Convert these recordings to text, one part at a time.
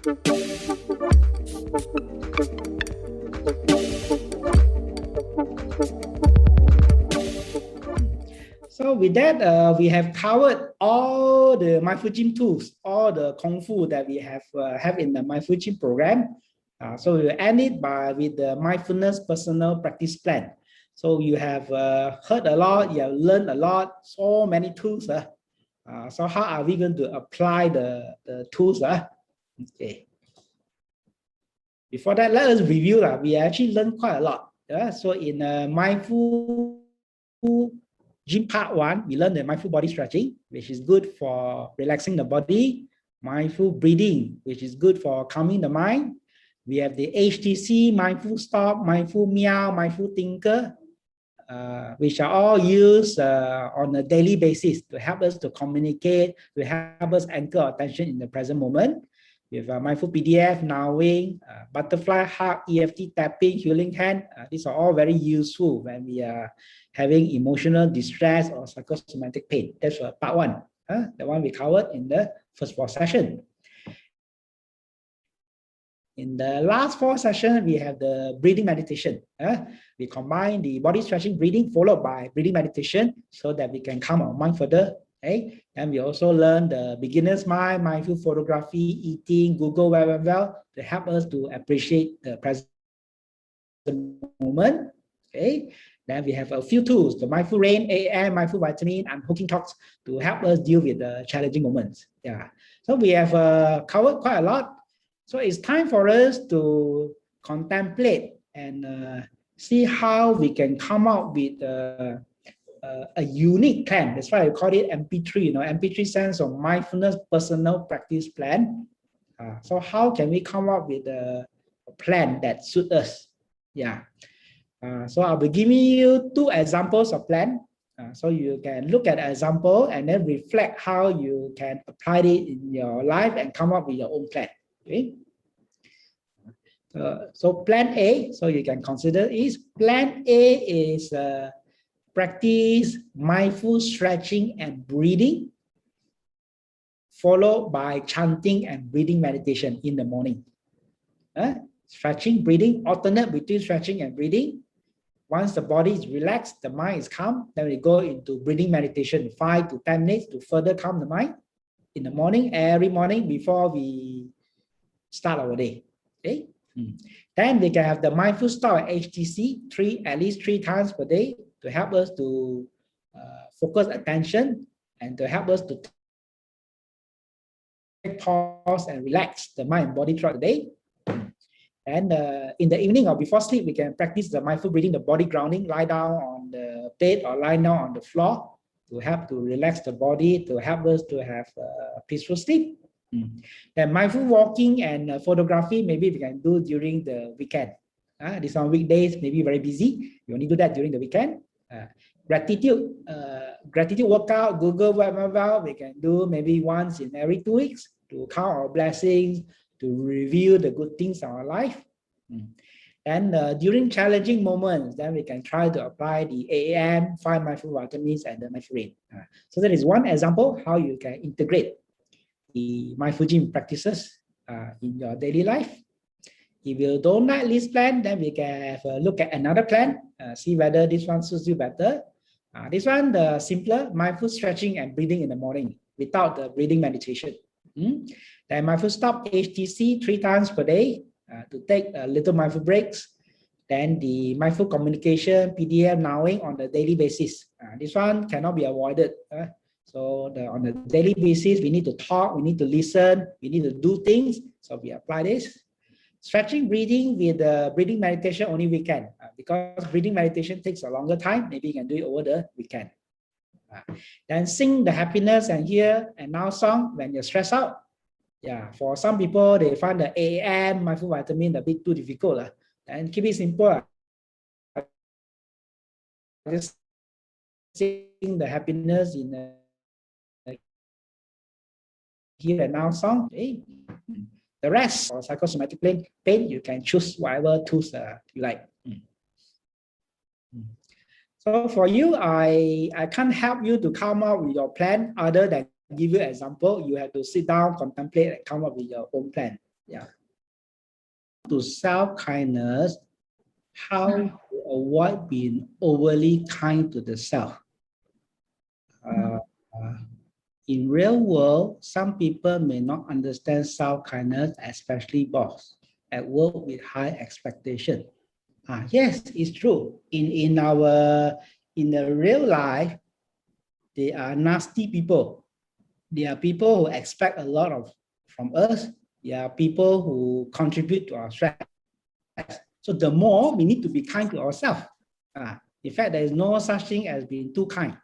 So with that, we have covered all the MindfulGym tools, all the Kung Fu that we have in the MindfulGym program. So we'll end it with the mindfulness personal practice plan. So you have heard a lot, you have learned a lot, so many tools. So how are we going to apply the tools? Okay. Before that, let us review. We actually learned quite a lot. So in Mindful Gym Part 1, we learned the mindful body stretching, which is good for relaxing the body. Mindful breathing, which is good for calming the mind. We have the HTC, mindful stop, mindful meow, mindful thinker, which are all used on a daily basis to help us to communicate, to help us anchor our attention in the present moment. We have mindful PDF, nowing, butterfly hug, EFT tapping, healing hand. These are all very useful when we are having emotional distress or psychosomatic pain. That's part 1, the one we covered in the first 4 sessions. In the last 4 sessions, we have the breathing meditation. We combine the body stretching breathing followed by breathing meditation so that we can calm our mind further. Okay? And we also learn the beginner's mind, mindful photography, eating, Google well to help us to appreciate the present moment. Okay? Then we have a few tools, the mindful rain, AM, mindful vitamin, and hooking talks to help us deal with the challenging moments. Yeah. So we have covered quite a lot. So it's time for us to contemplate and see how we can come up with a unique plan. That's why I call it MP3. MP3 stands for Mindfulness Personal Practice Plan. So how can we come up with a plan that suits us? Yeah. So I'll be giving you 2 examples of plan. So you can look at an example and then reflect how you can apply it in your life and come up with your own plan. Okay. So plan A, so you can consider is plan A is practice mindful stretching and breathing, followed by chanting and breathing meditation in the morning. Stretching, breathing, alternate between stretching and breathing. Once the body is relaxed, the mind is calm, then we go into breathing meditation, 5 to 10 minutes to further calm the mind in the morning, every morning before we start our day. Okay. Then we can have the mindful stop at HTC at least 3 times per day to help us to focus attention and to help us to pause and relax the mind and body throughout the day. And in the evening or before sleep, we can practice the mindful breathing, the body grounding, lie down on the bed or lie down on the floor to help to relax the body, to help us to have a peaceful sleep. Then mindful walking and photography, maybe we can do during the weekend. These are weekdays, maybe very busy. You only do that during the weekend. Gratitude workout, Google well, we can do maybe once in every 2 weeks to count our blessings, to review the good things in our life. And during challenging moments, then we can try to apply the AM, 5 mindful vitamins, and the mindful rain. So that is one example how you can integrate the MindfulGym practices in your daily life. If you don't like this plan, then we can have a look at another plan, see whether this one suits you better. This one, the simpler, mindful stretching and breathing in the morning without the breathing meditation. Then mindful stop, HTC 3 times per day to take little mindful breaks. Then the mindful communication, PDF nowing on the daily basis. This one cannot be avoided. So on a daily basis, we need to talk, we need to listen, we need to do things. So we apply this. Stretching, breathing with the breathing meditation only weekend. Because breathing meditation takes a longer time, maybe you can do it over the weekend. Then sing the happiness and hear and now song when you're stressed out. Yeah, for some people, they find the AM, mindful vitamin, a bit too difficult. And keep it simple. Just sing the happiness in a here and now song. Okay. The rest for psychosomatic pain, you can choose whatever tools you like. So for you, I can't help you to come up with your plan other than give you an example. You have to sit down, contemplate, and come up with your own plan. Yeah. To self-kindness, how to avoid being overly kind to the self. In real world, some people may not understand self-kindness, especially boss at work with high expectation. Yes, it's true. In the real life, they are nasty people. They are people who expect a lot from us. They are people who contribute to our stress. So the more we need to be kind to ourselves. In fact, there is no such thing as being too kind.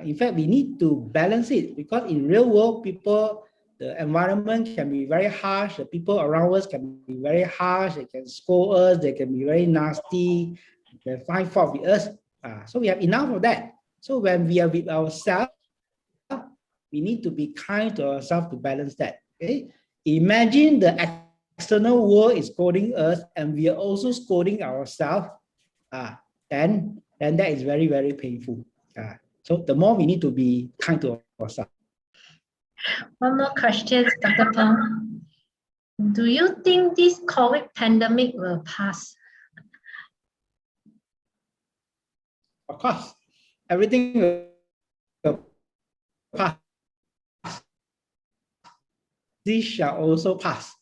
In fact, we need to balance it, because in real world, people, the environment can be very harsh. The people around us can be very harsh. They can scold us. They can be very nasty. They can find fault with us. So we have enough of that. So when we are with ourselves, we need to be kind to ourselves to balance that. Okay? Imagine the external world is scolding us and we are also scolding ourselves. Then that is very, very painful. So the more we need to be kind to ourselves. One more question, Dr. Peng. Do you think this COVID pandemic will pass? Of course, everything will pass. This shall also pass.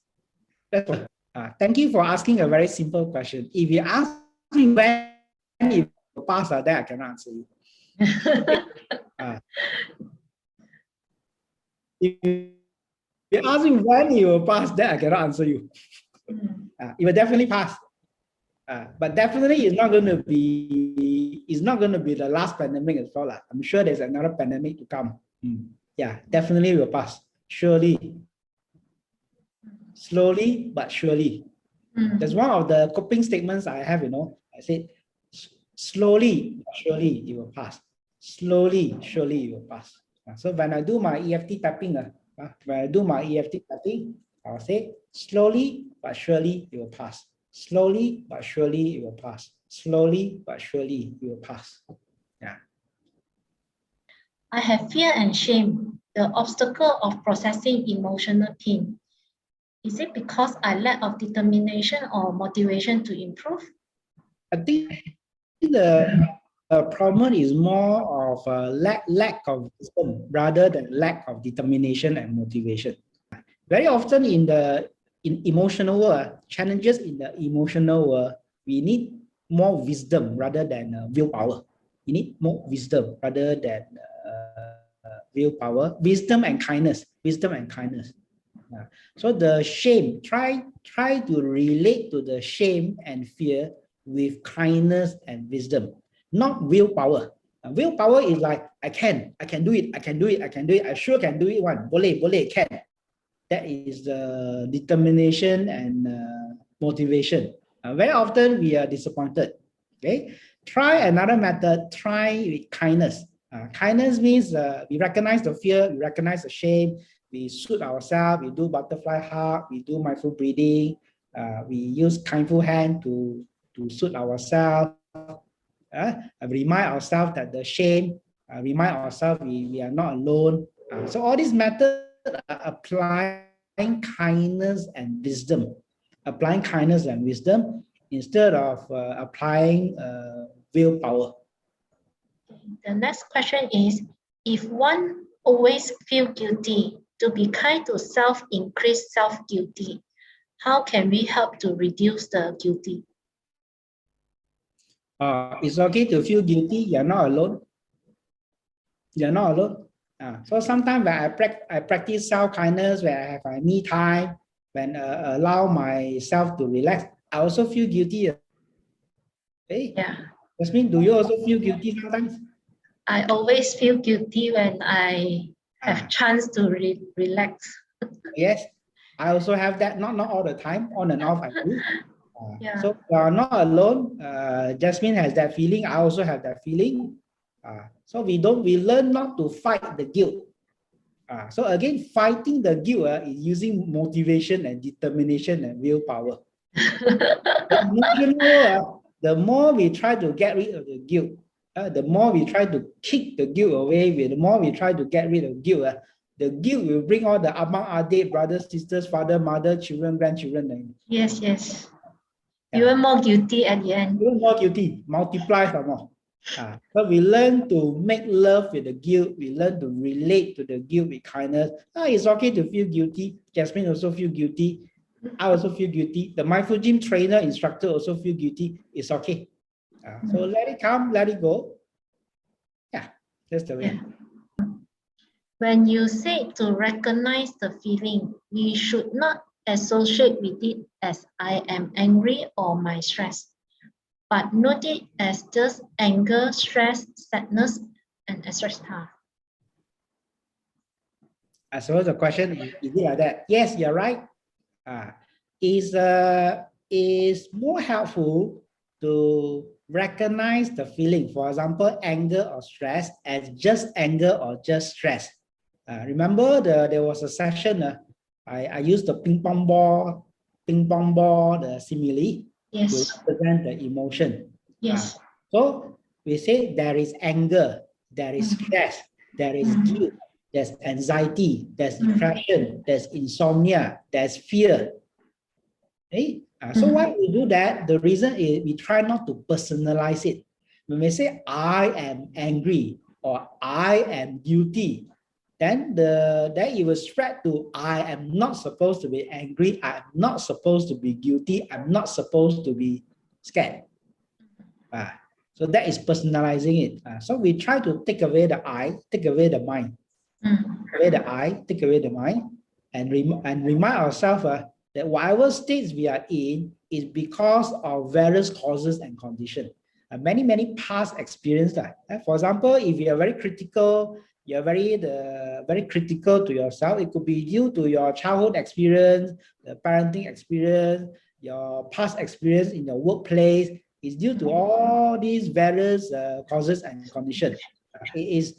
Thank you for asking a very simple question. If you ask me when it will pass, then I cannot answer you. If you ask me when it will pass, then I cannot answer you. It will definitely pass. But definitely it's not going to be the last pandemic as well. I'm sure there's another pandemic to come. Yeah, definitely will pass. Surely. Slowly but surely. That's one of the coping statements I have, I said, slowly but surely it will pass. Slowly, surely it will pass. So when I do my EFT tapping, I'll say, slowly but surely it will pass. Slowly but surely it will pass. Slowly but surely it will pass. Yeah. I have fear and shame, the obstacle of processing emotional pain. Is it because I lack of determination or motivation to improve? I think the problem is more of a lack of wisdom rather than lack of determination and motivation. Very often in emotional world, challenges in the emotional world, we need more wisdom rather than willpower. We need more wisdom rather than willpower. Wisdom and kindness. So the shame, try to relate to the shame and fear with kindness and wisdom, not willpower. Willpower is like, I can do it, I sure can do it one, boleh, can. That is the determination and motivation. Very often we are disappointed. Okay, try another method, try with kindness. Kindness means we recognize the fear, we recognize the shame, we soothe ourselves, we do butterfly hug, we do mindful breathing, we use kindful hand to soothe ourselves, remind ourselves that the shame, remind ourselves we are not alone. So all these methods are applying kindness and wisdom, instead of applying willpower. The next question is, if one always feel guilty, to be kind to self increase self-guilty, how can we help to reduce the guilty? It's okay to feel guilty. You're not alone. So sometimes when I practice self-kindness, when I have my me time, when allow myself to relax, I also feel guilty. Okay? Yeah. Jasmine, do you also feel guilty sometimes? I always feel guilty when I have chance to relax. Yes, I also have that. Not all the time, on and off I do. Yeah. So you are not alone. Jasmine has that feeling. I also have that feeling. So we learn not to fight the guilt. So again, fighting the guilt is using motivation and determination and willpower. The more we try to get rid of the guilt, the more we try to kick the guilt away, the more we try to get rid of guilt, The guilt will bring all the abang, adik, brothers, sisters, father, mother, children, grandchildren. Yes, yes. Yeah. You are more guilty at the end. Even more guilty, multiply some more. So we learn to make love with the guilt. We learn to relate to the guilt with kindness. It's okay to feel guilty. Jasmine also feel guilty. I also feel guilty. The MindFulGym trainer, instructor also feel guilty. It's okay. So let it come, let it go. Yeah, that's the way. Yeah. When you say to recognize the feeling, we should not associate with it as I am angry or my stress, but note it as just anger, stress, sadness, and etc. I suppose the question is it like that? Yes, you're right. Is more helpful to recognize the feeling, for example, anger or stress, as just anger or just stress. Remember there was a session, I used the ping pong ball, the simile, Yes. to represent the emotion. Yes. So we say there is anger, there is stress, there is guilt, there's anxiety, there's depression, there's insomnia, there's fear. Okay? So why we do that? The reason is we try not to personalize it. When we say I am angry or I am guilty, then it will spread to I am not supposed to be angry, I am not supposed to be guilty, I'm not supposed to be scared. So that is personalizing it. So we try to take away the I, take away the mind. Take away the I, take away the mind, and remind ourselves that whatever states we are in is because of various causes and conditions. Many past experiences. For example, if you are very critical, you're very critical to yourself. It could be due to your childhood experience, the parenting experience, your past experience in your workplace. It's due to all these various causes and conditions. It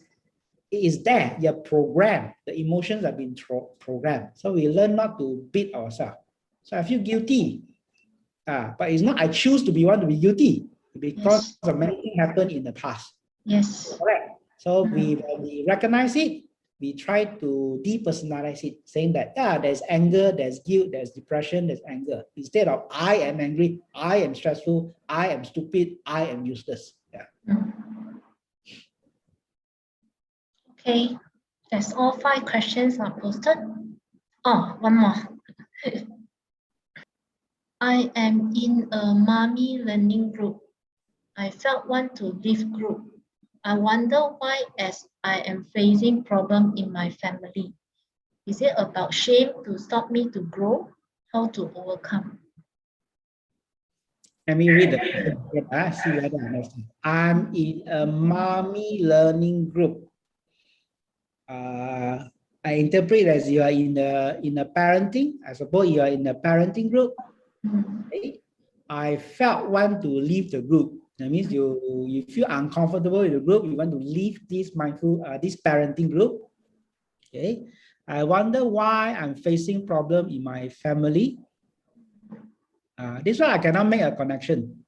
is there. You're programmed. The emotions have been programmed. So we learn not to beat ourselves. So I feel guilty. But it's not I choose to be guilty because of many things happened in the past. Yes. Correct. So when we recognize it, we try to depersonalize it, saying that there's anger, there's guilt, there's depression, there's anger. Instead of I am angry, I am stressful, I am stupid, I am useless. Okay, that's all 5 questions are posted. Oh, one more. I am in a mommy learning group. I felt want to leave group. I wonder why, as I am facing problem in my family. Is it about shame to stop me to grow? How to overcome? Let me read the question. See whether I understand. I'm in a mommy learning group. I interpret as you are in a parenting. I suppose you are in a parenting group. Okay? I felt want to leave the group. That means you feel uncomfortable with the group. You want to leave this this parenting group. Okay. I wonder why I'm facing problem in my family. This one I cannot make a connection.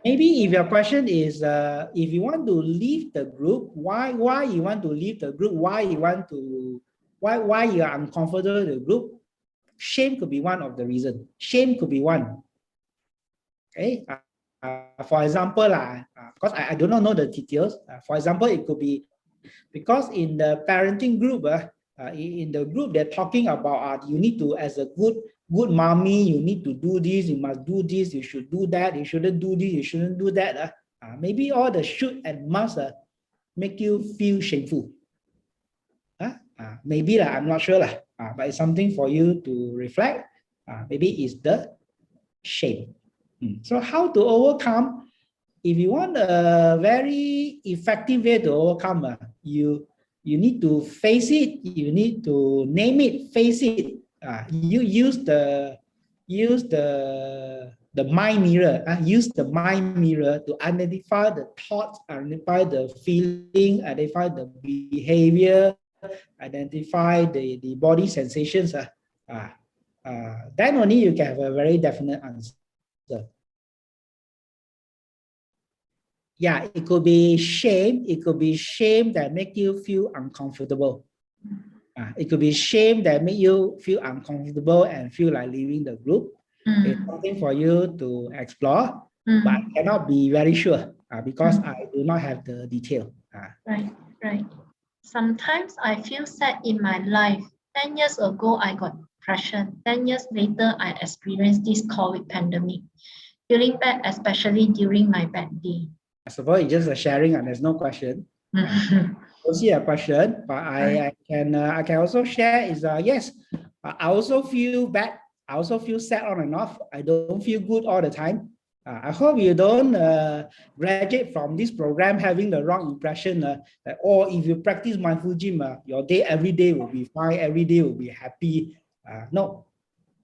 Maybe if your question is if you want to leave the group, why you want to leave the group? Why you are uncomfortable with the group? Shame could be one of the reasons. Shame could be one. Okay. For example, because I do not know the details. For example, it could be because in the parenting group, in the group they're talking about you need to, as a good mommy, you need to do this, you must do this, you should do that, you shouldn't do this, you shouldn't do that. Maybe all the should and must make you feel shameful. Maybe I'm not sure but it's something for you to reflect. Maybe it's the shame. So how to overcome? If you want a very effective way to overcome, you need to face it. You need to name it, face it. You use the mind mirror. Use the mind mirror to identify the thoughts, identify the feeling, identify the behavior, identify the body sensations. Then only you can have a very definite answer. It could be shame. It could be shame that make you feel uncomfortable. It could be shame that make you feel uncomfortable and feel like leaving the group. It's something for you to explore, but I cannot be very sure because I do not have the detail. Right. Sometimes I feel sad in my life. 10 years ago, I got depression. 10 years later, I experienced this COVID pandemic. Feeling bad, especially during my bad day. I suppose it's just a sharing and there's no question. Don't see a question, but I can also share is yes, I also feel bad. I also feel sad on and off. I don't feel good all the time. I hope you don't graduate from this program having the wrong impression that, or if you practice mindful gym, your day every day will be fine, every day will be happy. No,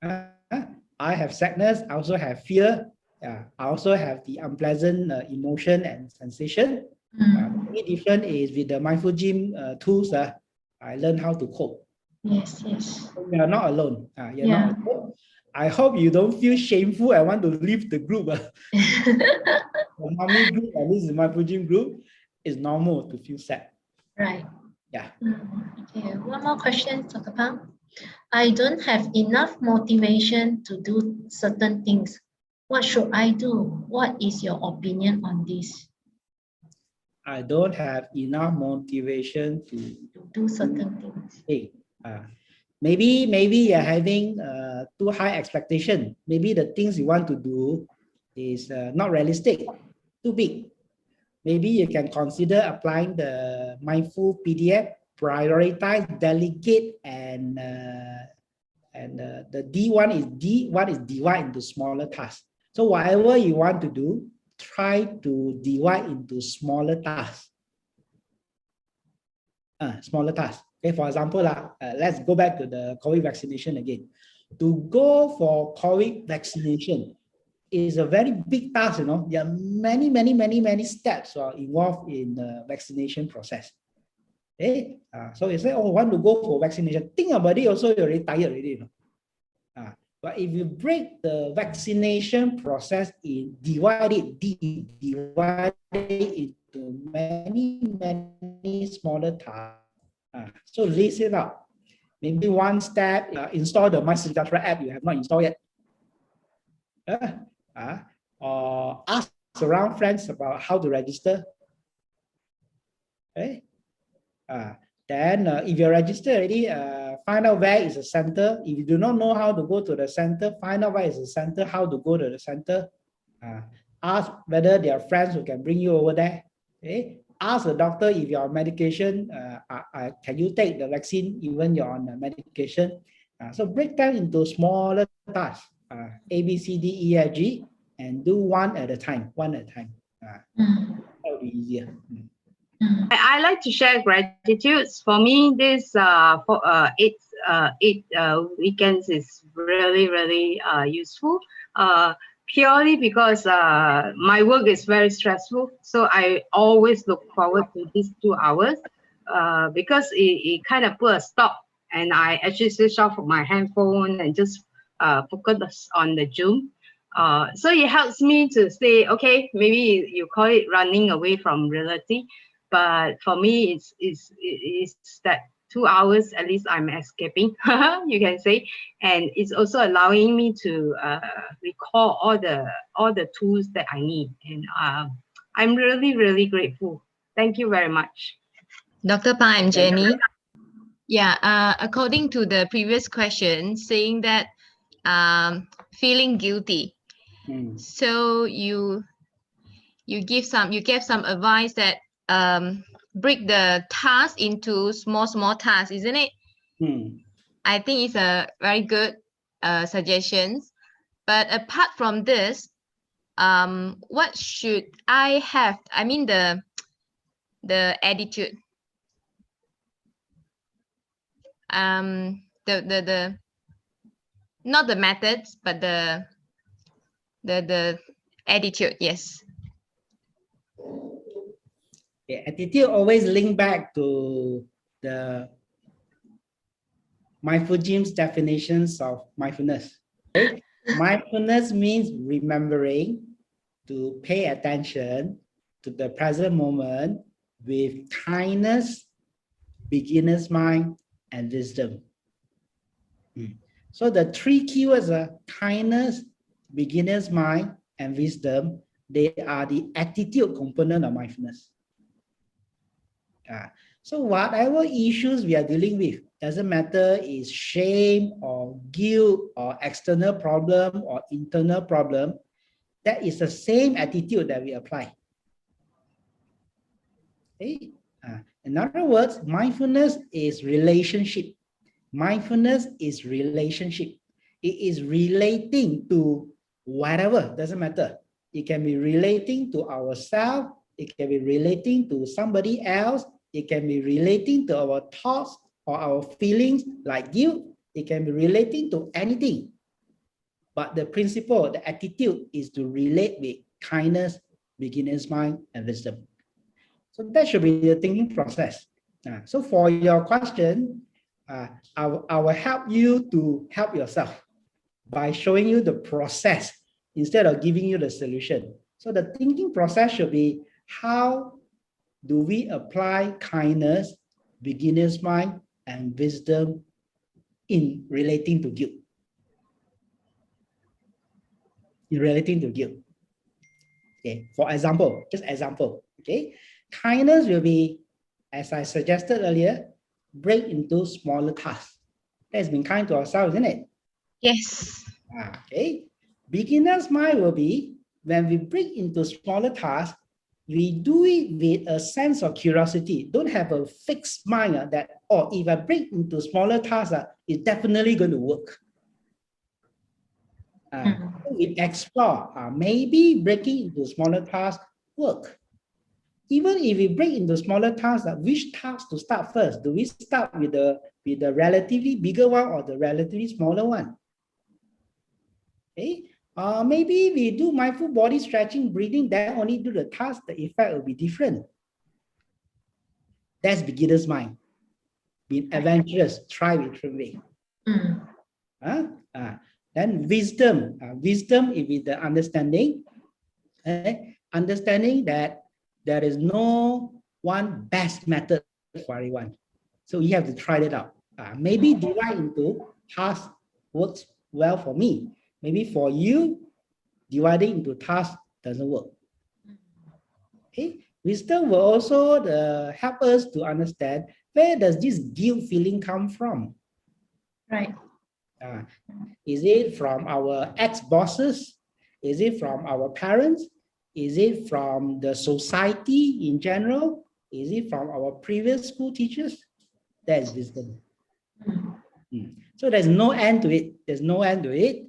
I have sadness. I also have fear. I also have the unpleasant emotion and sensation. The only difference is with the mindful gym tools. I learned how to cope. Yes. So you are not alone. You're not alone. I hope you don't feel shameful and want to leave the group. The mommy group, at least the mindful gym group, is normal to feel sad. Right. Yeah. Okay. One more question, Dr. Pang. I don't have enough motivation to do certain things. What should I do? What is your opinion on this? I don't have enough motivation to do certain things. Hey, maybe you're having too high expectation. Maybe the things you want to do is not realistic, too big. Maybe you can consider applying the mindful PDF, prioritize, delegate, and the D1 is divide into smaller tasks. So whatever you want to do, try to divide into smaller tasks. Smaller tasks. Okay, for example, let's go back to the COVID vaccination again. To go for COVID vaccination is a very big task, you know. There are many steps involved in the vaccination process. Okay, so you say, oh, want to go for vaccination. Think about it also, you're already tired already, you know. But if you break the vaccination process divide it into many smaller tasks. So list it out. Maybe one step, install the MySejahtera app you have not installed yet. Or ask around friends about how to register. Okay. Then if you're registered already, find out where is the center. If you do not know how to go to the center, find out where is the center, how to go to the center. Ask whether there are friends who can bring you over there. Okay. Ask the doctor if you're on medication, can you take the vaccine even you're on medication? So break them into smaller tasks, A, B, C, D, E, F, G, and do one at a time. That will be easier. I like to share gratitudes. For me, this eight weekends is really useful. Purely because my work is very stressful, so I always look forward to these 2 hours because it kind of put a stop, and I actually switch off my handphone and just focus on the Zoom. So it helps me to say, okay, maybe you call it running away from reality, but for me, it's that 2 hours at least I'm escaping, you can say, and it's also allowing me to recall all the tools that I need, and I'm really grateful. Thank you very much. Dr. Pang, I'm Jenny. Yeah, according to the previous question, saying that feeling guilty. So you gave some advice that break the task into small tasks, isn't it? I think it's a very good suggestion. But apart from this, what should I have? I mean the attitude. The not the methods, but the attitude. Yes. Attitude always link back to the mindful gym's definitions of mindfulness. Okay? Mindfulness means remembering to pay attention to the present moment with kindness, beginner's mind, and wisdom. So the three keywords are kindness, beginner's mind, and wisdom. They are the attitude component of mindfulness. So whatever issues we are dealing with, doesn't matter is shame or guilt or external problem or internal problem, that is the same attitude that we apply. Okay? In other words, mindfulness is relationship. Mindfulness is relationship. It is relating to whatever, doesn't matter. It can be relating to ourselves. It can be relating to somebody else. It can be relating to our thoughts or our feelings like guilt. It can be relating to anything. But the principle, the attitude is to relate with kindness, beginner's mind, and wisdom. So that should be the thinking process. So for your question, I will help you to help yourself by showing you the process instead of giving you the solution. So the thinking process should be, how do we apply kindness, beginner's mind, and wisdom in relating to guilt? In relating to guilt. Okay, for example, just example, okay? Kindness will be, as I suggested earlier, break into smaller tasks. That's being kind to ourselves, isn't it? Yes. Okay. Beginner's mind will be, when we break into smaller tasks, we do it with a sense of curiosity. Don't have a fixed mind that, oh, if I break into smaller tasks, it's definitely going to work. We explore, maybe breaking into smaller tasks work. Even if we break into smaller tasks, which task to start first? Do we start with the relatively bigger one or the relatively smaller one? Okay. Maybe we do mindful body stretching, breathing, then only do the task, the effect will be different. That's beginner's mind. Being adventurous, try with different way. Then wisdom. Wisdom is with the understanding. Understanding that there is no one best method for everyone. So you have to try it out. Maybe divide into tasks works well for me. Maybe for you, dividing into tasks doesn't work. Okay. Wisdom will also help us to understand, where does this guilt feeling come from? Right. Is it from our ex-bosses? Is it from our parents? Is it from the society in general? Is it from our previous school teachers? That is wisdom. So there's no end to it. There's no end to it.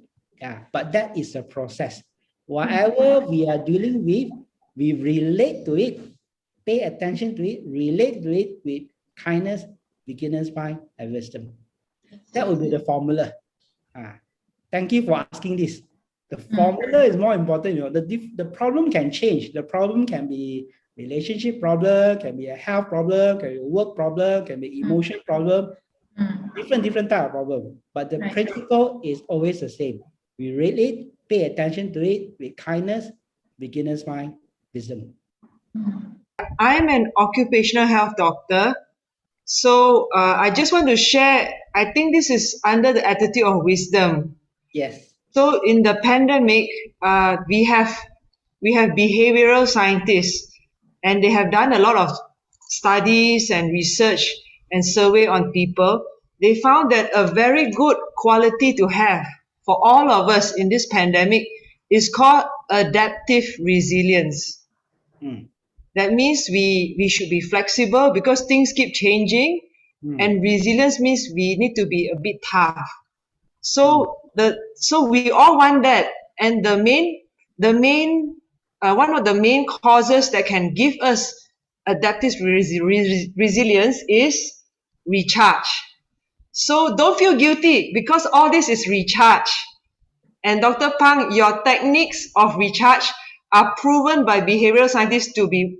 But that is a process. Whatever we are dealing with, we relate to it, pay attention to it, relate to it with kindness, beginner's mind, and wisdom. That would be the formula. Thank you for asking this. The formula is more important. You know, the problem can change. The problem can be relationship problem, can be a health problem, can be a work problem, can be emotion problem, different type of problem. But the principle is always the same. We read it, pay attention to it with kindness, beginner's mind, wisdom. I'm an occupational health doctor. So I just want to share, I think this is under the attitude of wisdom. Yes. So in the pandemic, we have behavioral scientists, and they have done a lot of studies and research and survey on people. They found that a very good quality to have for all of us in this pandemic is called adaptive resilience. That means we should be flexible because things keep changing, and resilience means we need to be a bit tough. So we all want that, and one of the main causes that can give us adaptive resilience is recharge. So don't feel guilty, because all this is recharge. And Dr. Pang, your techniques of recharge are proven by behavioral scientists to be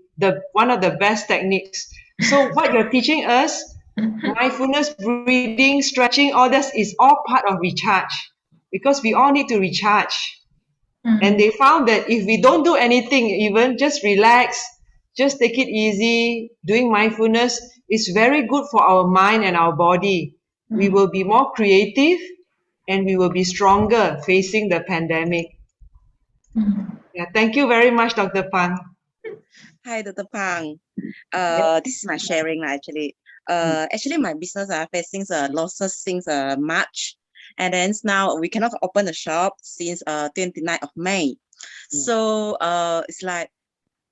one of the best techniques. So what you're teaching us, mindfulness, breathing, stretching, all this is all part of recharge, because we all need to recharge. And they found that if we don't do anything, even just relax, just take it easy, doing mindfulness, It's very good for our mind and our body. We will be more creative and we will be stronger facing the pandemic. Yeah, thank you very much, Dr. Pang. Hi, Dr. Pang. This is my sharing actually. Actually, my business are facing losses since March, and then now we cannot open the shop since 29th of May. So it's like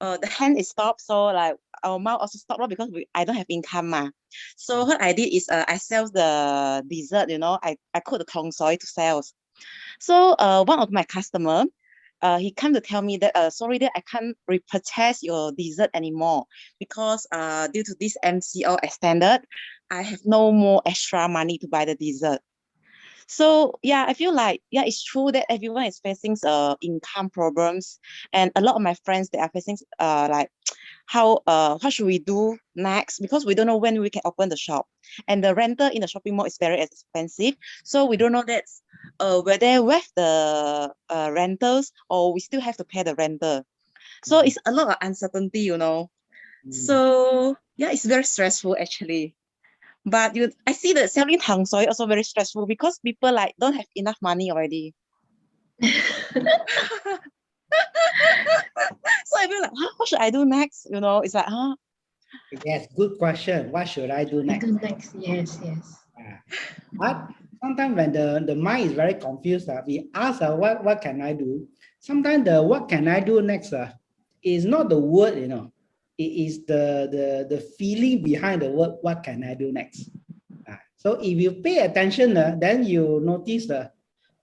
the hand is stopped, so like our mouth also stopped because I don't have income. So what I did is I sell the dessert. I cook the tong soy to sell. So one of my customer, he come to tell me that sorry that I can't repurchase your dessert anymore because due to this MCO extended, I have no more extra money to buy the dessert. So yeah, I feel like it's true that everyone is facing income problems, and a lot of my friends, they are facing like what should we do next, because we don't know when we can open the shop, and the rental in the shopping mall is very expensive, so we don't know that whether we have the rentals or we still have to pay the rental. So it's a lot of uncertainty, So yeah, it's very stressful actually. But I see that selling tang soy also very stressful because people like don't have enough money already. So I feel like, what should I do next? It's like, Yes, good question. What should I do next? Yes. But sometimes when the mind is very confused, we ask what can I do? Sometimes the what can I do next is not the word, it is the feeling behind the word, what can I do next? So if you pay attention, then you notice the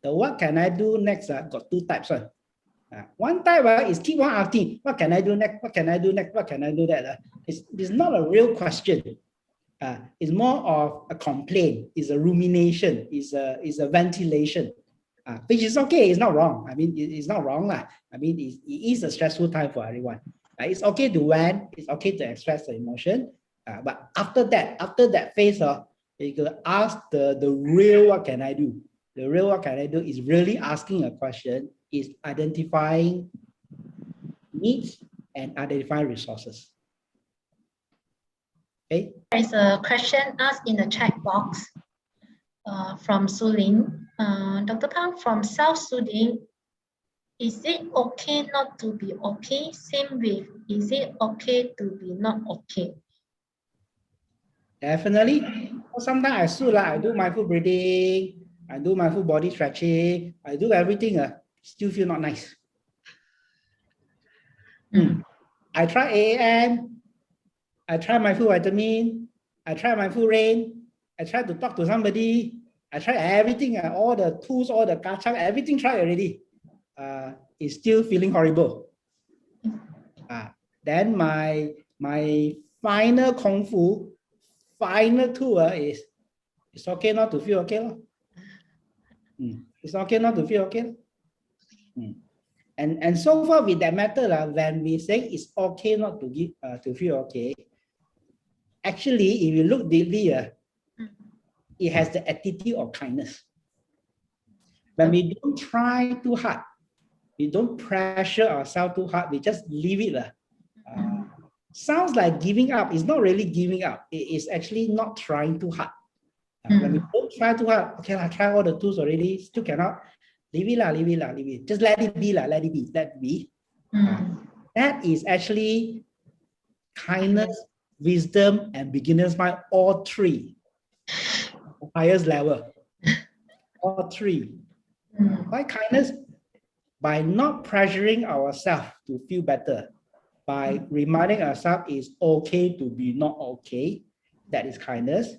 what can I do next got two types. One type is keep on asking, what can I do next? What can I do next? What can I do that? It's not a real question. It's more of a complaint. It's a rumination. It's a ventilation, which is okay. It's not wrong. I mean, it's not wrong. I mean, it is a stressful time for everyone. It's okay to vent. It's okay to express the emotion. But after that phase, you could ask the real what can I do? The real what can I do is really asking a question, is identifying needs and identifying resources. Okay. There's a question asked in the chat box from Sulin. Dr. Pang, from self-soothing, is it okay not to be okay? Same with, is it okay to be not okay? Definitely. Sometimes I soothe, I do mindful breathing, I do mindful body stretching, I do everything, still feel not nice. I try AAM, I try mindful vitamin, I try mindful rain, I try to talk to somebody, I try everything, all the tools, all the kachang, everything tried already. It's still feeling horrible. Then my final kung fu, final tool is it's okay not to feel okay. It's okay not to feel okay. And so far with that method, when we say it's okay not to feel okay, actually, if you look deeply, it has the attitude of kindness. When we don't try too hard, we don't pressure ourselves too hard, we just leave it. Sounds like giving up. It's not really giving up. It is actually not trying too hard. When we don't try too hard, okay, I try all the tools already, still cannot. Leave it. Just let it be, let it be. That is actually kindness, wisdom, and beginner's mind, all three. Highest level. All three. Why kindness? By not pressuring ourselves to feel better. By reminding ourselves it's okay to be not okay. That is kindness.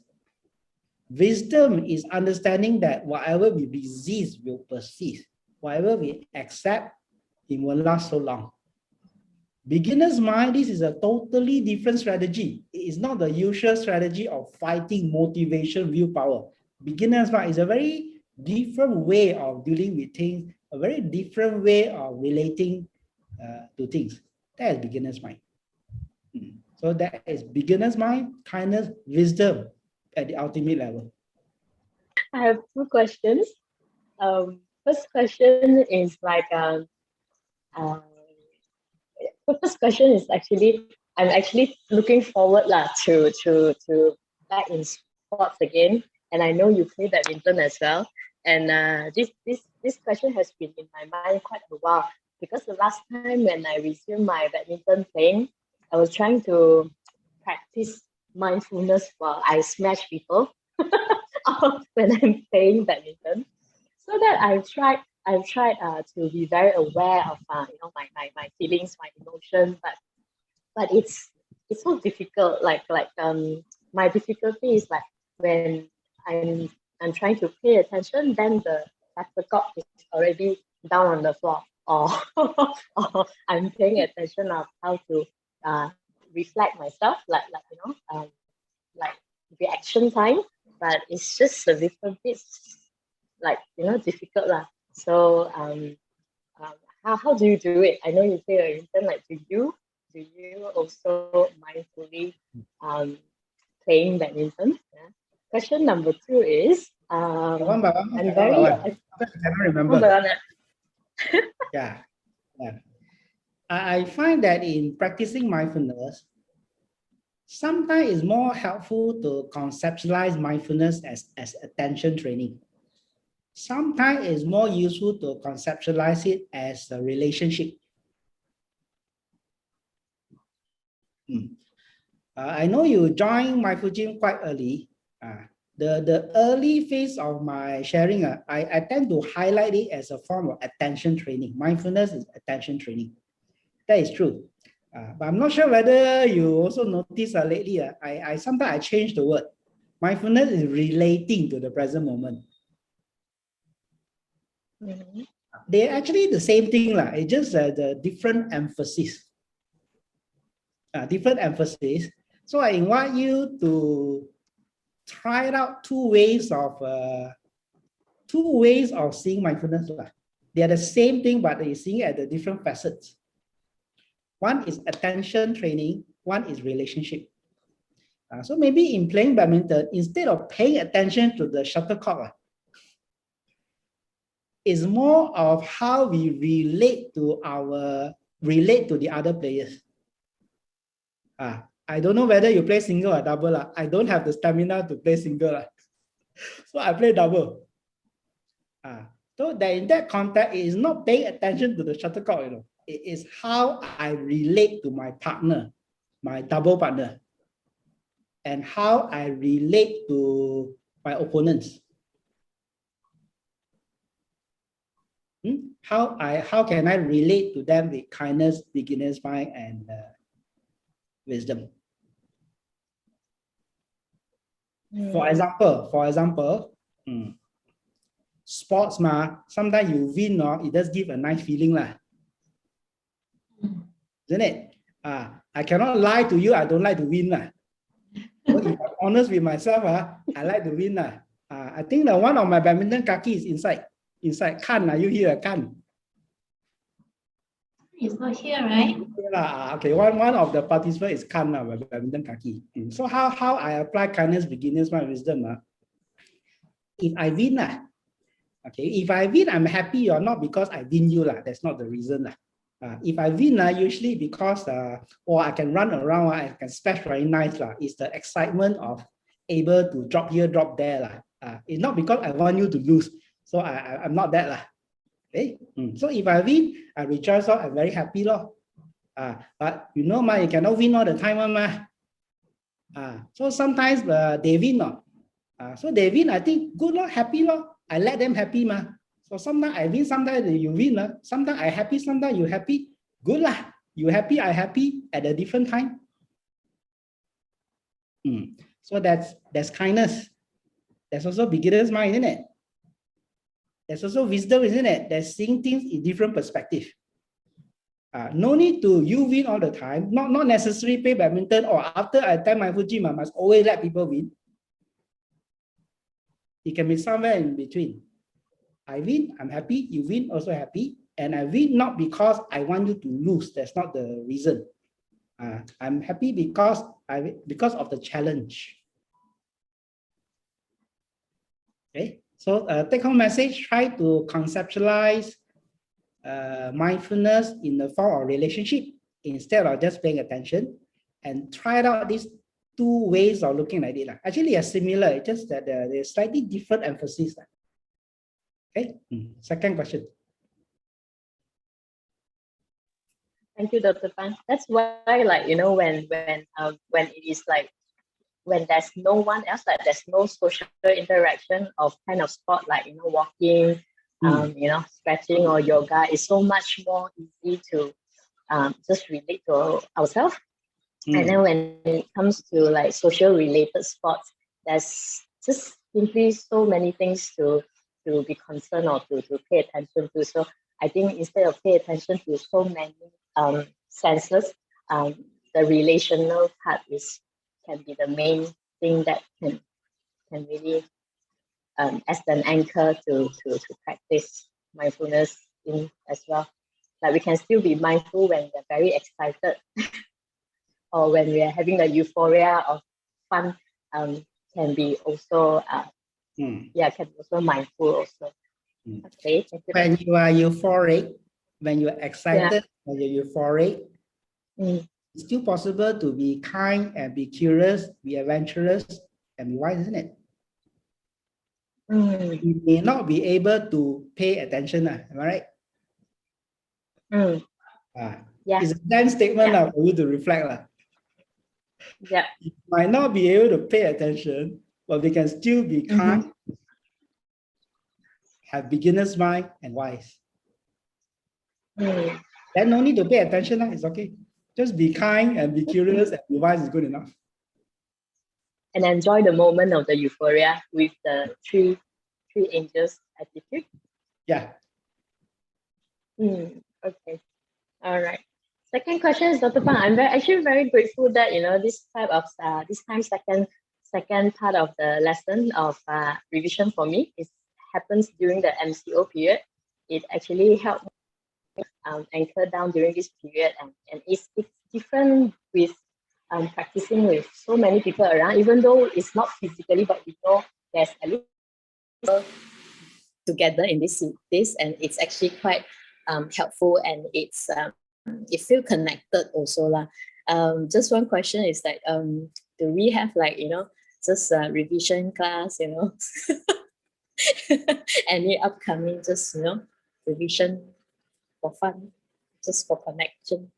Wisdom is understanding that whatever we resist will persist. Whatever we accept, it will last so long. Beginner's mind, this is a totally different strategy. It is not the usual strategy of fighting motivation, willpower. Beginner's mind is a very different way of dealing with things, a very different way of relating to things. That is beginner's mind. So that is beginner's mind, kindness, wisdom at the ultimate level. I have two questions. First question is like, the first question is actually, I'm actually looking forward to back in sports again. And I know you play badminton as well. And this question has been in my mind quite a while, because the last time when I resumed my badminton playing, I was trying to practice mindfulness while I smash people when I'm playing badminton. So that I've tried to be very aware of my feelings, my emotions, but it's so difficult. My difficulty is like when I'm trying to pay attention, then the shuttlecock is already down on the floor, or I'm paying attention of how to reflect myself, like reaction time, but it's just a little bit difficult lah. So how do you do it? I know you play badminton. Like, do you also mindfully playing badminton? Yeah. Question number 2 is one by one. I'm very I cannot remember. Yeah. I find that in practicing mindfulness, sometimes it's more helpful to conceptualize mindfulness as attention training. Sometimes it's more useful to conceptualize it as a relationship. I know you joined MindFulGym quite early. The early phase of my sharing, I tend to highlight it as a form of attention training. Mindfulness is attention training. That is true. But I'm not sure whether you also notice lately, sometimes I change the word. Mindfulness is relating to the present moment. Mm-hmm. They're actually the same thing, it's just the different emphasis. Different emphasis. So I invite you to try out two ways of seeing mindfulness. They are the same thing, but they're seeing it at the different facets. One is attention training, one is relationship. So maybe in playing badminton, instead of paying attention to the shuttlecock, it's more of how we relate to the other players. I don't know whether you play single or double. I don't have the stamina to play single. So I play double. So that in that context, it is not paying attention to the shuttlecock. It is how I relate to my partner, my double partner, and how I relate to my opponents. How can I relate to them with kindness, beginner's mind, and wisdom? For example, sports sometimes you win or it does give a nice feeling isn't it? I cannot lie to you, I don't like to win So if I'm honest with myself, I like to win I think the one of my badminton kaki is inside. Kan, are you here? Kan? It's not here, right? Okay, one of the participants is Kan, my badminton kaki. So how I apply kindness, beginner's mind, wisdom? If I win, okay, if I win, I'm happy or not because I win you. That's not the reason. If I win, usually because I can run around, I can splash very nice. It's the excitement of able to drop here, drop there. It's not because I want you to lose. So I'm not that. Okay? So if I win, I rejoice, I'm very happy. But you cannot win all the time. So sometimes they win. So they win, I think good, happy. I let them happy. So sometimes I win, sometimes you win. Sometimes I happy, sometimes you happy. Good. You happy, I happy at a different time. So that's kindness. That's also beginner's mind, isn't it? There's also wisdom, isn't it? That's seeing things in different perspective. No need to you win all the time. Not necessarily play badminton or after I attend MindFulGym, I must always let people win. It can be somewhere in between. I win, I'm happy. You win, also happy. And I win not because I want you to lose. That's not the reason. I'm happy because of the challenge. Okay. So take home message, try to conceptualize mindfulness in the form of relationship instead of just paying attention. and try out these two ways of looking at it. Actually, are similar, it's just that there's slightly different emphasis. Okay, second question. Thank you, Dr. Pan. That's why, like, you know, when it is like, when there's no one else, like there's no social interaction of kind of sport, like, you know, walking, you know, stretching or yoga, is so much more easy to just relate to ourselves. And then when it comes to like social related sports, there's just simply so many things to be concerned or to pay attention to. So I think instead of pay attention to so many senses, the relational part can be the main thing that can really as an anchor to practice mindfulness in as well. Like we can still be mindful when we're very excited or when we are having the euphoria of fun, can be also can also mindful also. Okay, thank you. When you are euphoric, when you are excited, when you're euphoric, it's still possible to be kind and be curious, be adventurous, and be wise, isn't it? You may not be able to pay attention, am I right? It's a dense statement for you to reflect. Yeah. You might not be able to pay attention, but we can still be kind, have beginner's mind, and wise. Then no need to pay attention, it's okay. Just be kind and be curious and be wise is good enough. And enjoy the moment of the euphoria with the three angels attitude. Yeah. Okay. All right. Second question is, Dr. Pang, I'm actually very grateful that, you know, this type of second part of the lesson of revision for me, it happens during the MCO period. It actually helped me anchor down during this period, and it's different with practicing with so many people around, even though it's not physically, but we know there's at least together in this, and it's actually quite helpful, and it's it feels connected also lah. Just one question is that do we have, like, you know, just a revision class, you know, any upcoming, just, you know, revision for fun, just for connection?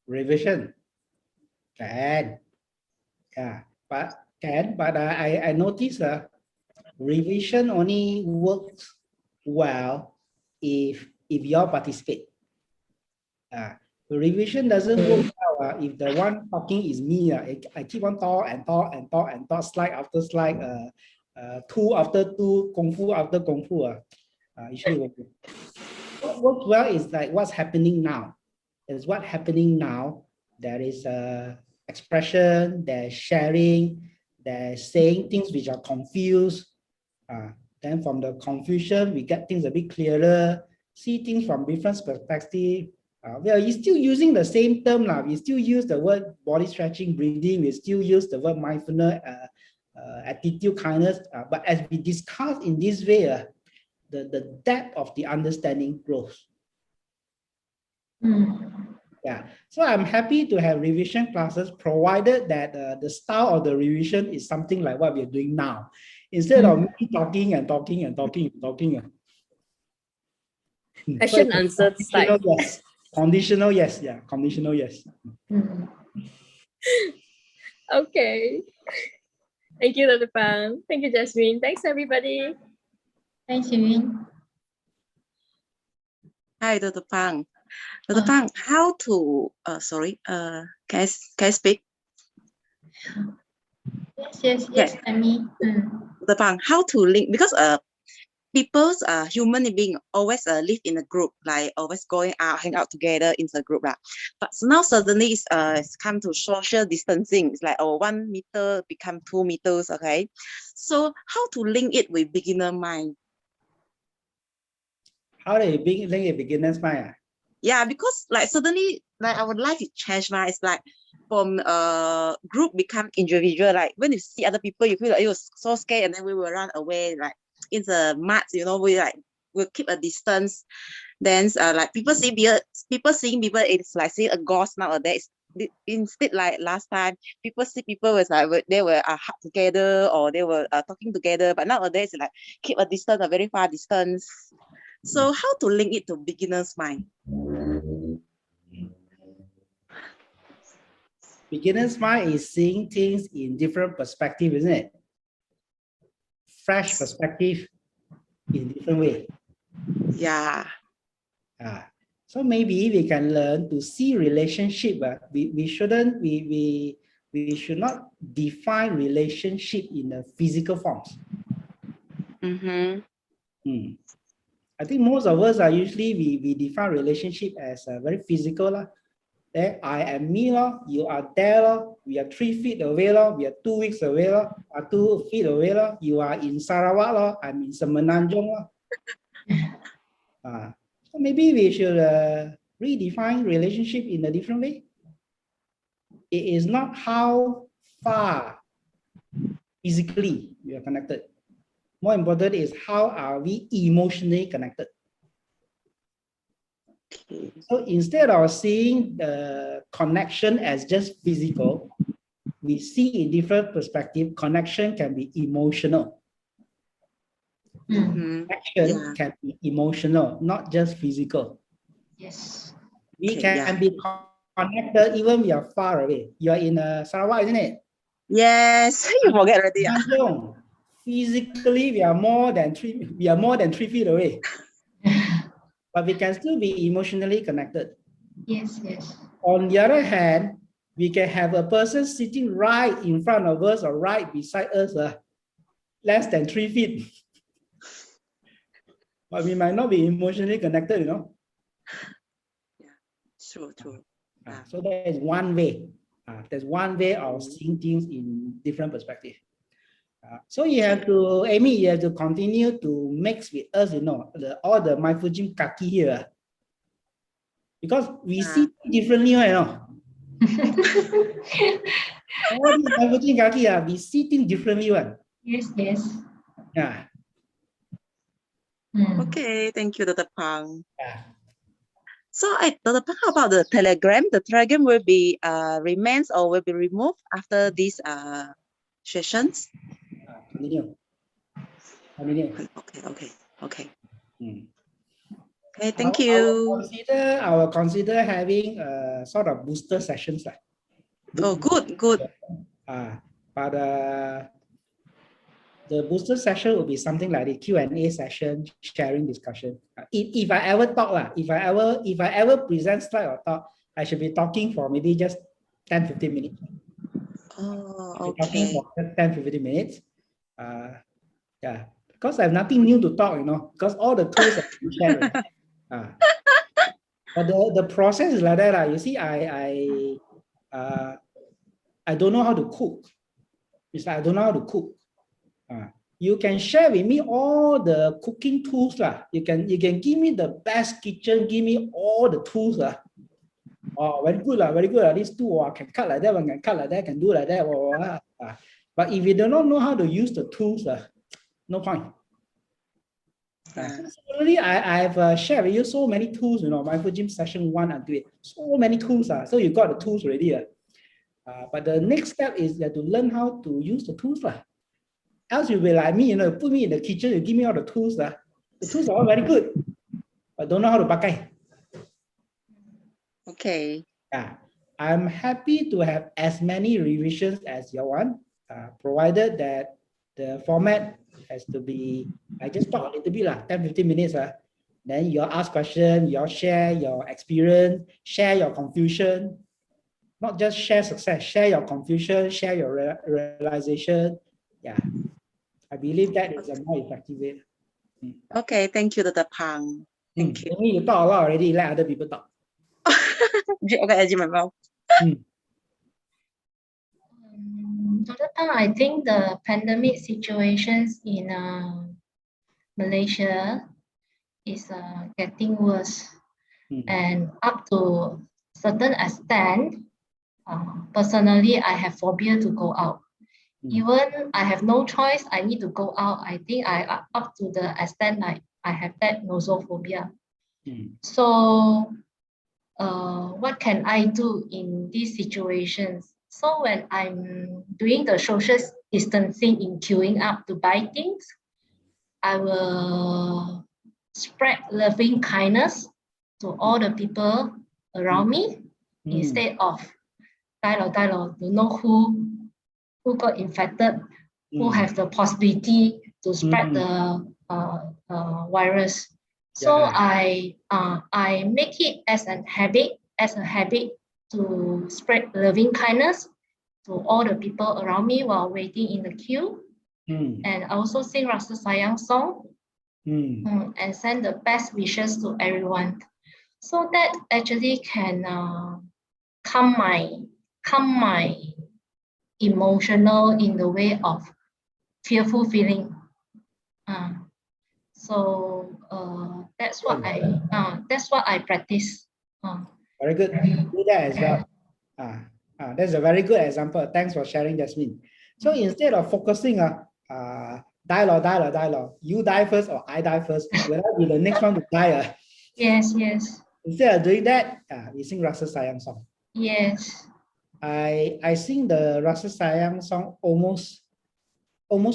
Revision can, but I notice revision only works well if you all participate. The revision doesn't work well if the one talking is me. I keep on talk, slide after slide, two after two, kung fu after kung fu. Usually what works well is like what's happening now. It's what's happening now. There is expression, there's sharing, there's saying things which are confused. Then from the confusion, we get things a bit clearer, see things from different perspectives. Well, you're still using the same term. We still use the word body stretching, breathing. We still use the word mindfulness, attitude, kindness. But as we discuss in this way, the depth of the understanding grows. So I'm happy to have revision classes, provided that the style of the revision is something like what we're doing now. Instead of me talking and talking and talking and talking. Question answered slide. Yes. Conditional yes. Yeah, conditional yes. Okay. Thank you, Dr. Pang. Thank you, Jasmine. Thanks, everybody. Thanks, Yun. Hi, Dr. Pang. Dr. Pang, how to, can I speak? Yes, I mean. Dr. Pang, how to link, because people's human being always live in a group, like always going out, hang out together in the group. But now suddenly it's come to social distancing. It's like 1 meter become 2 meters, okay? So how to link it with beginner mind? How do you link a beginner's mind? Yeah, because like suddenly like our life is changed, right? It's like from group become individual. Like when you see other people, you feel like you're so scared, and then we will run away. Like in the mud, you know, we'll keep a distance. Then like people seeing people, it's like seeing a ghost nowadays. instead like last time, people see people was like they were hug together or they were talking together, but nowadays like keep a distance, a very far distance. So how to link it to beginner's mind? Beginner's mind is seeing things in different perspective, isn't it? Fresh perspective in different way. Yeah. So maybe we can learn to see relationship. We should not define relationship in the physical forms. I think most of us are usually we define relationship as very physical. There I am me, you are there, we are 3 feet away, we are 2 weeks away, are 2 feet away, you are in Sarawak, I'm in Semenanjung. So maybe we should redefine relationship in a different way. It is not how far physically we are connected. More important is how are we emotionally connected. So instead of seeing the connection as just physical, we see in different perspective, connection can be emotional. Connection can be emotional, not just physical. Yes. We can be connected even we are far away. You are in Sarawak, isn't it? Yes, you forget already. Physically, we are more than 3 feet away. But we can still be emotionally connected. Yes, yes. On the other hand, we can have a person sitting right in front of us or right beside us, less than 3 feet. But we might not be emotionally connected, you know. Yeah, true. So that is one way. There's one way of seeing things in different perspectives. So you have to, Amy, you have to continue to mix with us, you know, all the MindFulGym kaki here. Because we see differently, you know. All these MindFulGym kaki, we see things differently. Yes, yes. Yeah. Okay, thank you, Dr. Pang. Yeah. So, Dr. Pang, how about the Telegram? The Telegram will be remains or will be removed after these sessions? Continue. Okay. Okay, thank you. I will consider having a sort of booster sessions. Oh, good. But the booster session will be something like the Q&A session, sharing discussion. If I ever talk, if I ever present slide or talk, I should be talking for maybe just 10-15 minutes. Oh, Talking okay. for 10-15 minutes. Yeah, because I have nothing new to talk, you know, because all the tools are shared. But the process is like that. You see, I don't know how to cook. It's like I don't know how to cook. You can share with me all the cooking tools. You can give me the best kitchen, give me all the tools. Oh, very good. Very good. This tool, I can cut like that, one can cut like that, can do like that. But if you do not know how to use the tools, no point. Similarly, I've shared with you so many tools, you know, MindFulGym session 1 and 2. So many tools. So you got the tools already. But the next step is to learn how to use the tools. Else you'll be like me, you know, put me in the kitchen, you give me all the tools. The tools are all very good, but don't know how to pakai. Okay. I'm happy to have as many revisions as you want, provided that the format has to be, I just talk a little bit, 10-15 minutes. Then you ask questions, you share your experience, share your confusion. Not just share success, share your confusion, share your realization. Yeah, I believe that is a more effective way. Okay, thank you, Dr. Pang. Thank you. You talk a lot already, let other people talk. Okay, I my mouth. Dr. Pang, I think the pandemic situations in Malaysia is getting worse. And up to certain extent, personally, I have phobia to go out. Even I have no choice, I need to go out. I think I up to the extent like I have that nosophobia. So what can I do in these situations? So when I'm doing the social distancing in queuing up to buy things, I will spread loving kindness to all the people around me instead of don't know who got infected, who have the possibility to spread the virus. So I make it as a habit to spread loving kindness to all the people around me while waiting in the queue. And also sing Rasa Sayang song and send the best wishes to everyone. So that actually can calm my emotional in the way of fearful feeling. So that's what I practice. Very good. Do that as well. That's a very good example. Thanks for sharing, Jasmine. So instead of focusing dialogue, you die first or I die first, will I be the next one to die? Yes. Instead of doing that, we sing Rasa Sayang song. Yes. I sing the Rasa Sayang song almost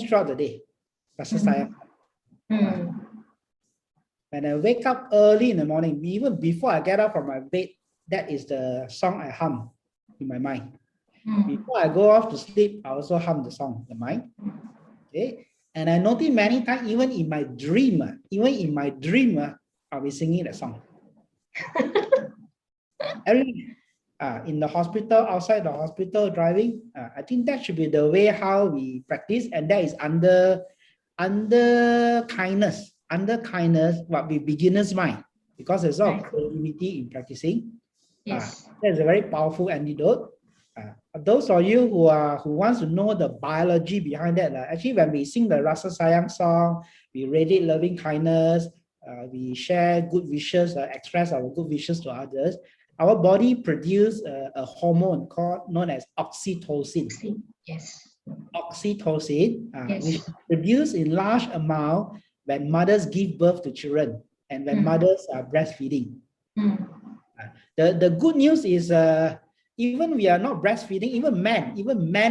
throughout the day. Rasa Sayang. When I wake up early in the morning, even before I get up from my bed, that is the song I hum in my mind. Before I go off to sleep, I also hum the song in the mind. Okay, and I notice many times, even in my dream, I'll be singing the song. In the hospital, outside the hospital, driving, I think that should be the way how we practice, and that is under kindness, what we beginner's mind, because there's a lot of creativity in practicing. That's a very powerful antidote. Those of you who wants to know the biology behind that, actually when we sing the Rasa Sayang song, we radiate loving kindness, we share good wishes, express our good wishes to others, our body produces a hormone known as oxytocin. Yes. Oxytocin, which is produced in large amount when mothers give birth to children and when mothers are breastfeeding. The good news is even we are not breastfeeding, even men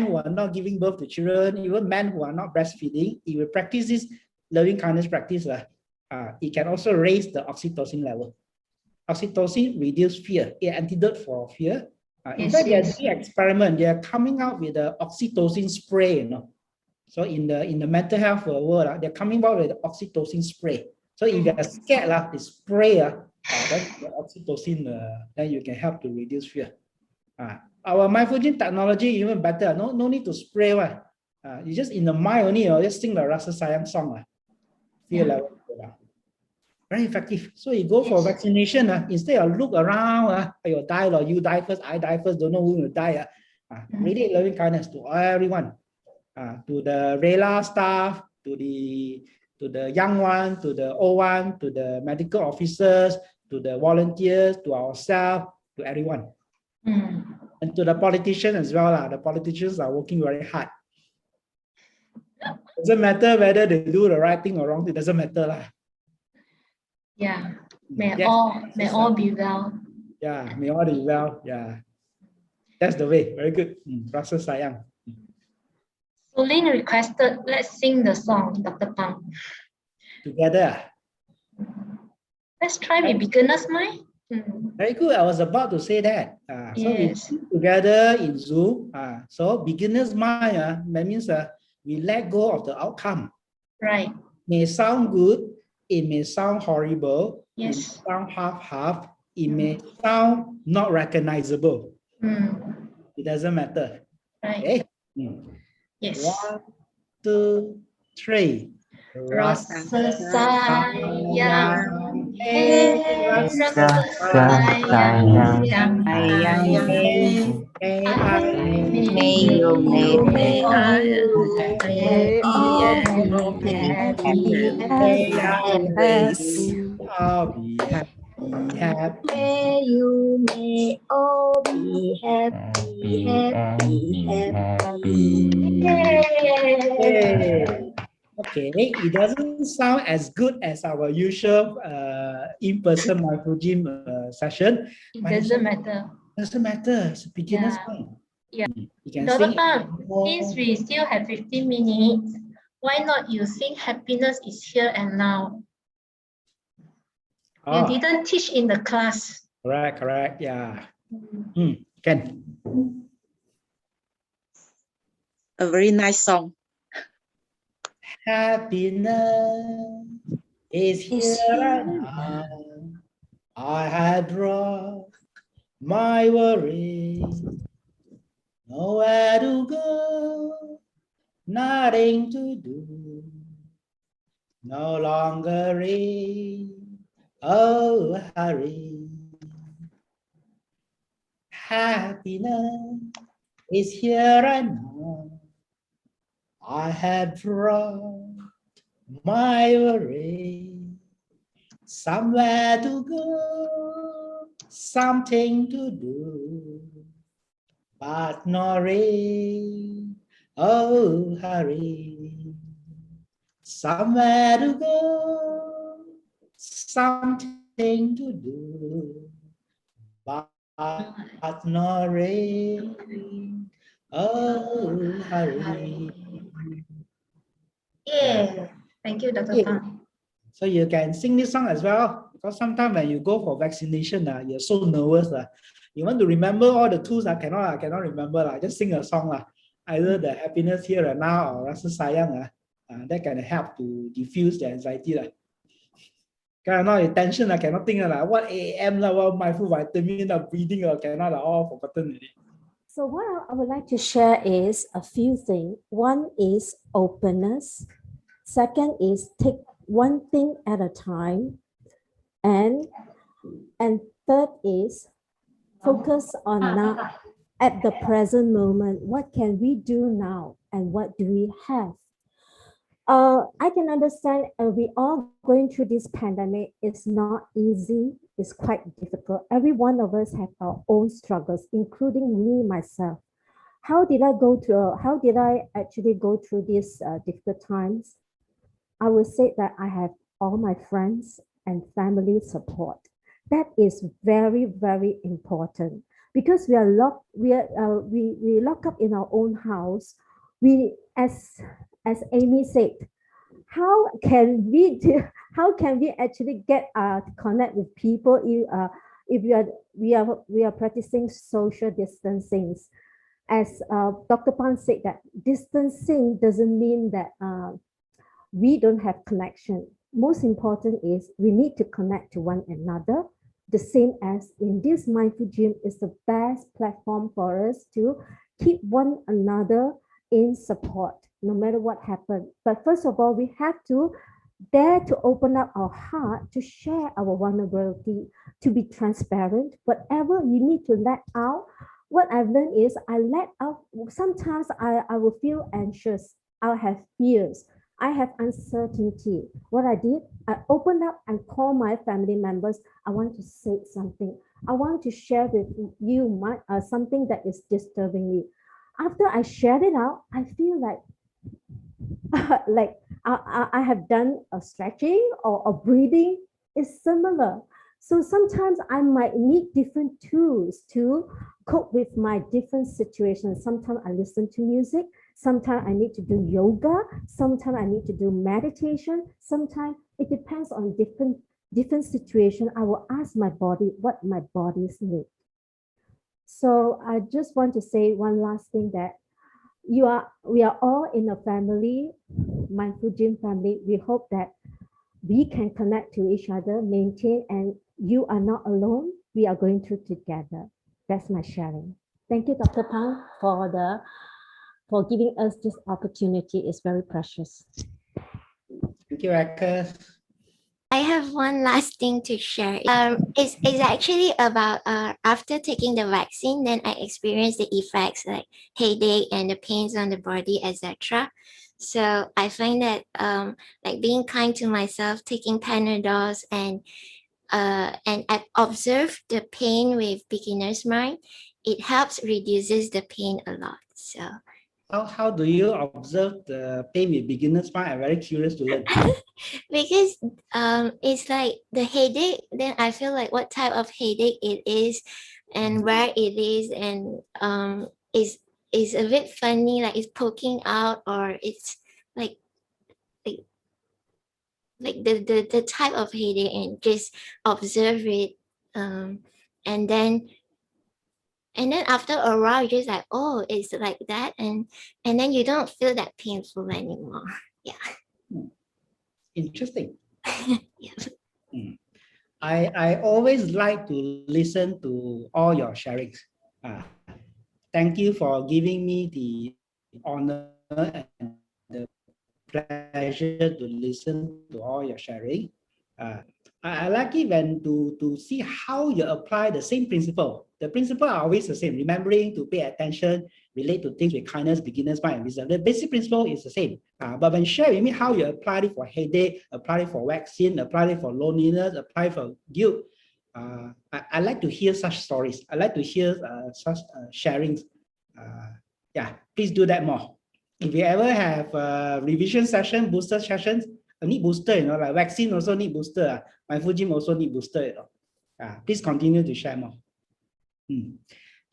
who are not giving birth to children, even men who are not breastfeeding, if we practice this loving kindness practice, it can also raise the oxytocin level. Oxytocin reduces fear, an antidote for fear. In fact, they are doing experiment. They are coming out with the oxytocin spray. So in the mental health world, they're coming out with the oxytocin spray. So if you're scared, the spray, that's the oxytocin, then you can help to reduce fear. Our MindfulGym technology even better. No need to spray. You just in the mind only, just sing the Rasa Sayang song. Fear level. Very effective. So you go for vaccination, instead of look around, you die or you die first, I die first, don't know who will die. Radiate loving kindness to everyone, to the RELA staff, to the young one, to the old one, to the medical officers, to the volunteers, to ourselves, to everyone. And to the politicians as well. The politicians are working very hard. Doesn't matter whether they do the right thing or wrong, it doesn't matter. Yeah, may all be well. Yeah, may all be well. Yeah, that's the way. Very good. Rasa Sayang. So Lynn requested, let's sing the song, Dr. Pang. Together. Let's try with beginner's mind. Very good. I was about to say that. So we sing together in Zoom. So beginner's mind, that means we let go of the outcome. Right. May sound good. It may sound horrible. Yes. It may sound half. It may sound not recognizable. It doesn't matter. Right. Okay. Yes. 1, 2, 3. Rasa sayang, rasa sayang, may you may all be happy. May you may all be happy. Okay, it doesn't sound as good as our usual in-person MindfulGym session. It doesn't matter. Doesn't matter. It's a beginner's Yeah. song. Yeah. You can Dr. sing. Pang, since we still have 15 minutes, why not you sing Happiness is Here and Now? You didn't teach in the class. Correct. Yeah. Can. A very nice song. Happiness is here right now. I had dropped my worries. Nowhere to go, nothing to do. No longer in a hurry. Happiness is here and now. I had dropped my worry. Somewhere to go, something to do, but no rain, oh hurry. Somewhere to go, something to do, but no rain, oh hurry. Yeah. Thank you, Dr. Pang. So you can sing this song as well, because sometimes when you go for vaccination, you're so nervous. You want to remember all the tools, I cannot remember. Just sing a song. Either the Happiness Here and Now or Rasa Sayang. That can help to diffuse the anxiety. Cannot tension, I cannot think what AM, what mindful vitamin, breathing, cannot all forgotten. So what I would like to share is a few things. One is openness. Second is take one thing at a time. And third is focus on now, at the present moment. What can we do now and what do we have? I can understand we all going through this pandemic. It's not easy. It's quite difficult. Every one of us have our own struggles, including me, myself. How did I actually go through these difficult times? I would say that I have all my friends and family support. That is very, very important because we are locked up in our own house. We, as Amy said, how can we actually get connect with people if we are practicing social distancing? As Dr. Pan said, that distancing doesn't mean that we don't have connection. Most important is we need to connect to one another. The same as in this Mindful Gym is the best platform for us to keep one another in support, no matter what happens. But first of all, we have to dare to open up our heart to share our vulnerability, to be transparent. Whatever you need to let out, what I've learned is I let out, sometimes I will feel anxious, I'll have fears, I have uncertainty. What I did, I opened up and called my family members. I want to say something. I want to share with you something that is disturbing me. After I shared it out, I feel like I have done a stretching or a breathing is similar. So sometimes I might need different tools to cope with my different situations. Sometimes I listen to music. Sometimes I need to do yoga. Sometimes I need to do meditation. Sometimes it depends on different situation. I will ask my body what my body's need. So I just want to say one last thing, that we are all in a family, Mindful Gym family. We hope that we can connect to each other, maintain, and you are not alone. We are going through together. That's my sharing. Thank you, Dr. Pang, for giving us this opportunity. It's very precious. Thank you, Eka. I have one last thing to share. It's actually about after taking the vaccine, then I experienced the effects like headache and the pains on the body, etc. So I find that like being kind to myself, taking Panadols, and I observe the pain with beginner's mind. It helps reduces the pain a lot. So How do you observe the pain with beginner's mind? I'm very curious to learn. Because it's like the headache, then I feel like what type of headache it is and where it is, and is a bit funny, like it's poking out, or it's like the type of headache, and just observe it, and then after a while you're just like, oh, it's like that, and then you don't feel that painful anymore. Yeah. Interesting. Yeah. I always like to listen to all your sharings. Thank you for giving me the honor and the pleasure to listen to all your sharing. I like it when to see how you apply the same principle. The principle are always the same, remembering to pay attention, relate to things with kindness, beginner's mind, and wisdom. The basic principle is the same. But when you share with me how you apply it for headache, apply it for vaccine, apply it for loneliness, apply it for guilt, I like to hear such stories. I like to hear such sharings. Yeah, please do that more. If you ever have a revision session, booster sessions, need booster, you know, like vaccine also need booster. MINDFULgym also need booster, you know. Please continue to share more.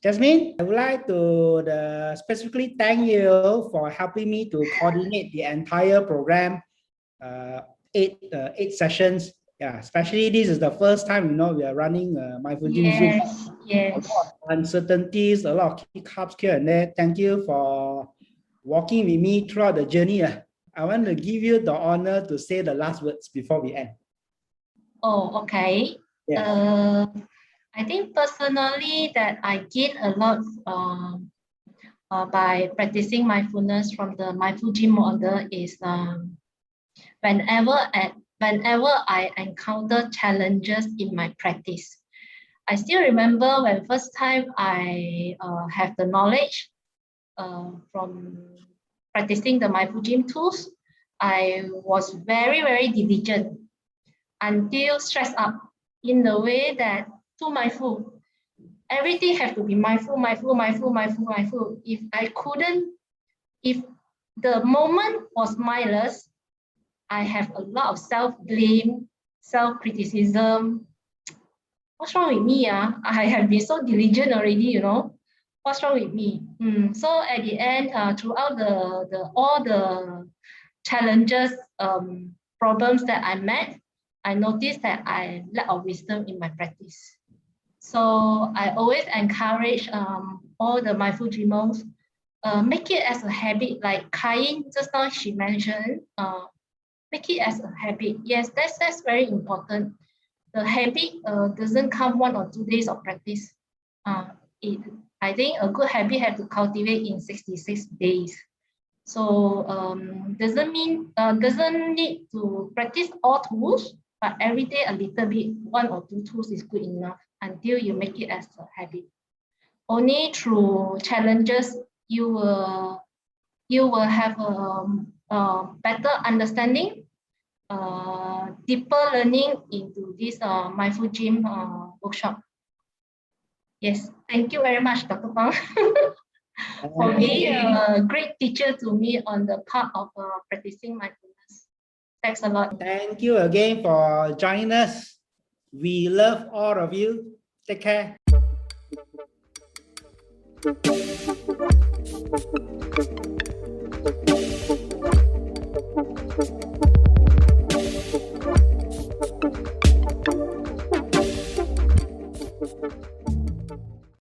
Jasmine, I would like to specifically thank you for helping me to coordinate the entire program, 8 sessions. Yeah, especially this is the first time, you know, we are running MINDFULgym Zoom. Yes. A lot of uncertainties, a lot of hiccups here and there. Thank you for walking with me throughout the journey. I want to give you the honor to say the last words before we end. Oh, okay. Yeah. I think personally that I gain a lot by practicing mindfulness from the MINDFULgym model is whenever I encounter challenges in my practice. I still remember when first time I have the knowledge from practicing the MINDFULgym tools. I was very, very diligent until stressed up in the way that too mindful. Everything have to be mindful. If I couldn't, if the moment was mindless, I have a lot of self-blame, self-criticism. What's wrong with me? I have been so diligent already, you know. What's wrong with me? So at the end, throughout all the challenges, problems that I met, I noticed that I lack of wisdom in my practice. So I always encourage all the MINDFULgymers, make it as a habit, like Kain just now she mentioned, make it as a habit. Yes, that's very important. The habit doesn't come 1 or 2 days of practice. I think a good habit have to cultivate in 66 days. So doesn't need to practice all tools, but every day a little bit, 1 or 2 tools is good enough until you make it as a habit. Only through challenges you will have a better understanding, deeper learning into this MINDFULgym workshop. Yes, thank you very much, Dr. Pang, for being a great teacher to me on the part of practicing mindfulness. Thanks a lot. Thank you again for joining us. We love all of you. Take care.